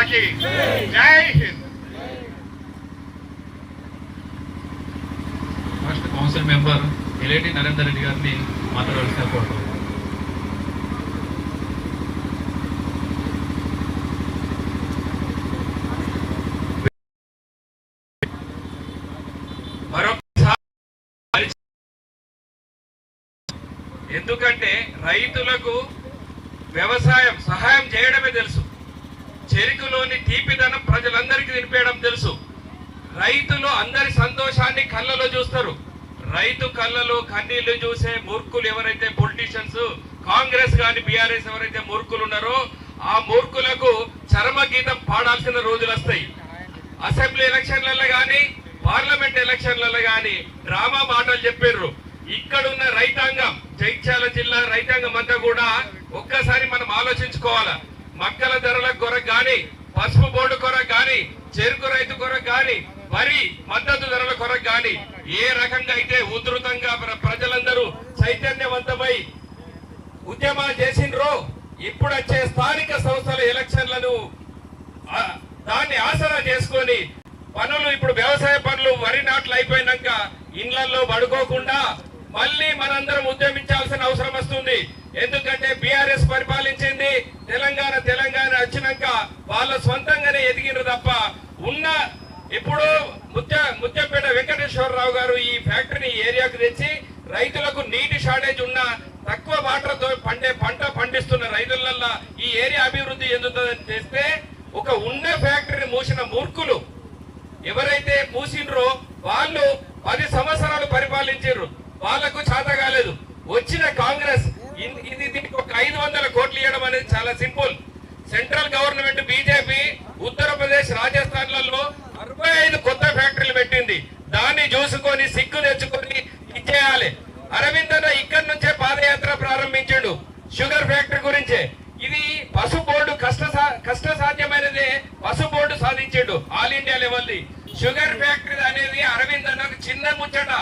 మాతాకి జై హింద్. రాష్ట్ర కౌన్సిల్ మెంబర్ ఎలేటి నరేందర్ రెడ్డి గారిని మాట్లాడవలసిన కోరుతున్నాను. ఎందుకంటే రైతులకు వ్యవసాయం సహాయం చేయడమే తెలుసు, చెరుకులోని తీపిదనం ప్రజలందరికీ తినిపేయడం తెలుసు. రైతులు అందరి సంతోషాన్ని కళ్ళలో చూస్తారు. రైతు కళ్ళలో కన్నీళ్లు చూసే మూర్ఖులు ఎవరైతే పొలిటీషియన్స్, కాంగ్రెస్ కానీ బీఆర్ఎస్ ఎవరైతే మూర్ఖులు ఉన్నారో ఆ మూర్ఖులకు చరమగీతం పాడాల్సిన రోజులు వస్తాయి. అసెంబ్లీ ఎలక్షన్లలో కానీ పార్లమెంట్ ఎలక్షన్లలో కానీ డ్రామా మాటలు చెప్పారు. ఇక్కడున్న రైతాంగం, జగిత్యాల జిల్లా రైతాంగం అంతా కూడా ఒక్కసారి మనం ఆలోచించుకోవాలా. మక్కల ధరల కొరకు కానీ, పసుపు బోర్డు కొరకు కానీ, చెరుకు రైతు కొరకు కానీ, వరి మద్దతు ధరల కొరకు కానీ ఏ రకంగా అయితే ఉధృతంగా ప్రజలందరూ చైతన్యవంతమై ఉద్యమాలు చేసిండ్రో, ఇప్పుడు వచ్చే స్థానిక సంస్థల ఎలక్షన్లను దాన్ని ఆసరా చేసుకొని పనులు, ఇప్పుడు వ్యవసాయ పనులు వరి నాట్లు అయిపోయినాక ఇండ్లలో పడుకోకుండా మళ్ళీ మనందరం ఉద్యమించాల్సిన అవసరం వస్తుంది. ఎందుకంటే బీఆర్ఎస్ పరిపాలించింది తెలంగాణ వచ్చినాక వాళ్ళ స్వంతంగానే ఎదిగినారు తప్ప ఉన్న ఇప్పుడు ముత్యంపేట వెంకటేశ్వరరావు గారు ఈ ఫ్యాక్టరీని ఏరియాకు తెచ్చి రైతులకు నీటి షార్టేజ్ ఉన్న తక్కువ వాటర్ తో పంట పండిస్తున్న రైతులల్లా ఈ ఏరియా అభివృద్ధి చెందుతుందని చేస్తే ఒక ఉన్న ఫ్యాక్టరీని మూసిన మూర్ఖులు ఎవరైతే మూసిండ్రో వాళ్ళు 10 సంవత్సరాలు పరిపాలించారు. వాళ్లకు చేత కాలేదు. వచ్చిన కాంగ్రెస్ దీనికి ఒక 500 కోట్లు ఇవ్వడం అనేది చాలా simple. Central government BJP Uttar Pradesh, రాజస్థాన్లలో 65 కొత్త ఫ్యాక్టరీలు పెట్టింది. దాన్ని చూసుకొని సిగ్గు తెచ్చుకొని ఇచ్చేయాలి. అరవింద్ అన్న ఇక్కడి నుంచే పాదయాత్ర ప్రారంభించాడు షుగర్ ఫ్యాక్టరీ గురించే. ఇది పసు బోర్డు కష్ట సాధ్యమైనదే పసు బోర్డు సాధించాడు all India level. Sugar factory అనేది అరవింద్ అన్నకు చిన్న ముచ్చట.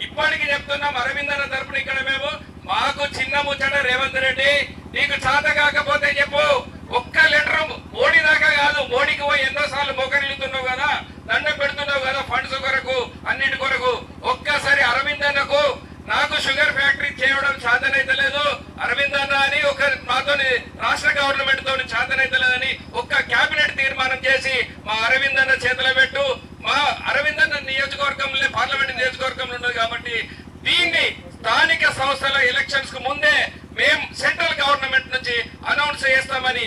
ఇప్పటికి చెప్తున్నాం అరవింద్ అన్న తరపున ఇక్కడ మేము, మాకు చిన్న ముచ్చట రేవంత్ రెడ్డి, నీకు చేత కాకపోతే చెప్పు. ఒక్క లెటర్ మోడీ దాకా కాదు, మోడీకి పోయి ఎన్నోసార్లు మోకరిల్లుతున్నావు కదా, దండం పెడుతున్నావు కదా ఫండ్స్ కొరకు అన్నిటి కొరకు. ఒక్కసారి అరవింద్ అన్నకు నాకు షుగర్ ఫ్యాక్టరీ చేయడం చేతనైతలేదు అరవింద్ అన్న అని ఒక మాతో రాష్ట్ర గవర్నమెంట్ తో చేతనైతలేదని ఒక్క కేబినెట్ తీర్మానం చేసి మా అరవింద్ అన్న చేతిలో పెట్టు. మా అరవింద్ అన్న నియోజకవర్గంలో పార్లమెంట్ నియోజకవర్గంలో ఉన్నది కాబట్టి దీన్ని స్థానిక సంస్థల ఎలక్షన్స్ కు ముందే మేము సెంట్రల్ గవర్నమెంట్ నుంచి అనౌన్స్ చేస్తామని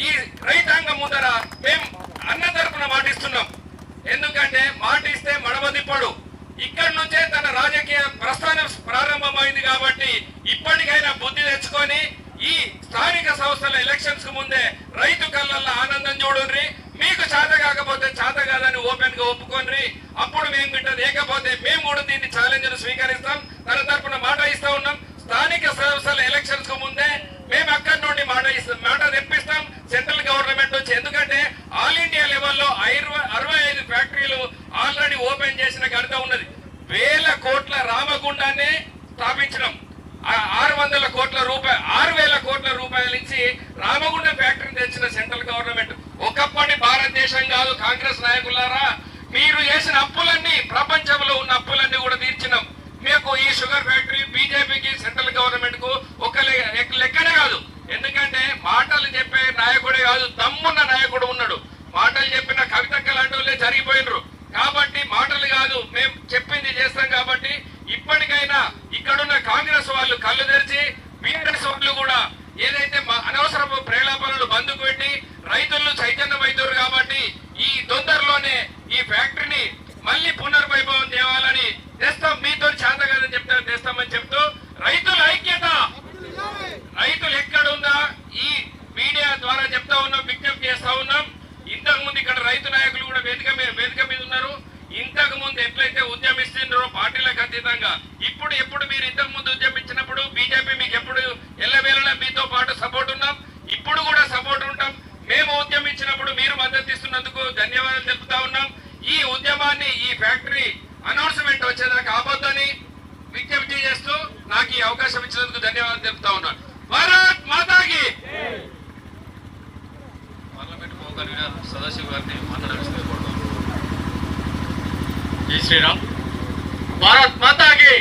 ఈ రైతాంగం ముందర మేము అన్న తరపున మాటిస్తున్నాం. ఎందుకంటే మాటిస్తే మడమదిప్పడు. ఇక్కడి నుంచే తన రాజకీయ ప్రస్థానం ప్రారంభమైంది కాబట్టి ఇప్పటికైనా బుద్ధి తెచ్చుకొని ఈ స్థానిక సంస్థల ఎలక్షన్స్ కు ముందే రైతు కళ్ళల్లో ఆనందం చూడండి. మీకు చేత కాకపోతే చేత కాదని ఓపెన్ గా ఒప్పుకోండి. అప్పుడు మేము గిట్ట లేకపోతే మేము కూడా దీన్ని ఛాలెంజ్ ను స్వీకరిస్తాం. తన తరపున మాట ఇస్తా ఉన్నాం. స్థానిక సంస్థల ఎలక్షన్స్ కు ముందే మేము అక్కడి నుండి మాట తెప్పిస్తాం సెంట్రల్ గవర్నమెంట్ నుంచి. ఎందుకంటే ఆల్ ఇండియా లెవెల్లో 65 ఫ్యాక్టరీలు ఆల్రెడీ ఓపెన్ చేసిన ఘనత ఉన్నది. 1000 కోట్ల రామగుండాన్ని స్థాపించడం, 600 కోట్ల రూపాయలు ఇచ్చి రామగుండం ఫ్యాక్టరీని తెచ్చిన సెంట్రల్ గవర్నమెంట్. ఒకప్పటి భారతదేశం కాదు కాంగ్రెస్ నాయకులారా, మీరు చేసిన అప్పులన్నీ, ప్రపంచంలో ఉన్న అప్పులన్నీ కూడా తీర్చినాం. మీకు ఈ షుగర్ ఫ్యాక్టరీ బీజేపీకి సెంట్రల్ గవర్నమెంట్ కు ఒక లెక్కనే కాదు. ఎందుకంటే మాటలు చెప్పే నాయకుడే కాదు, దమ్మున్న నాయకుడు ఉన్నాడు. మాటలు చెప్పిన కవితక్క లాంటి వాళ్ళే జరిగిపోయినరు. కాబట్టి మాటలు కాదు, మేము చెప్పింది చేస్తాం. కాబట్టి ఇప్పటికైనా ఇక్కడున్న కాంగ్రెస్ వాళ్ళు కళ్ళు తెరిచి బీఆర్ఎస్ వాళ్ళు కూడా ఏదైతే అనవసరపు ప్రేలాపనలు బంధుకు పెట్టి రైతులను చైతన్యమవుతారు కాబట్టి ఈ తొందరలోనే ఈ ఫ్యాక్టరీని మళ్ళీ పునర్వైభవం తేవాలని తెస్తాం. మీతో చేత కాదని చెప్తారు, తెస్తామని చెప్తూ రైతుల ఐక్యత, రైతులు ఎక్కడున్నా ఈ మీడియా ద్వారా చెప్తా ఉన్నాం, విజ్ఞప్తి చేస్తా ఉన్నాం. ఇంతకు ముందు ఇక్కడ రైతు నాయకులు కూడా వేదిక మీద ఉన్నారు. ఇంతకు ముందు ఎట్లయితే ఉద్యమిస్తున్నారో పార్టీలకు అతీతంగా ఎప్పుడు మీరు ఇంతకు ముందు ఉద్యమించినప్పుడు బీజేపీ మీకు ఎప్పుడు ఎల్లవేళలా మీతో పాటు సపోర్ట్ ఉన్నాం, ఇప్పుడు కూడా సపోర్ట్ ఉంటాం. మేము ఉద్యమించినప్పుడు మీరు మద్దతు ఇస్తున్నందుకు ధన్యవాదాలు తెలుపుతా ఉన్నాం. ఈ ఉద్యమాన్ని, ఈ ఫ్యాక్టరీ అనౌన్స్మెంట్ వచ్చేదాకా ఆపొద్దని విజ్ఞప్తి చేస్తూ నాకు ఈ అవకాశం ఇచ్చినందుకు ధన్యవాదాలు తెలుపుతా ఉన్నాను. భారత్ మాతాకి. పార్లమెంట్ కన్వీనర్ సదాశివ్ గారిని మాట్లాడాల్సిందిగా కోరుతాను. జై శ్రీరామ్. భారత్ మాతాకి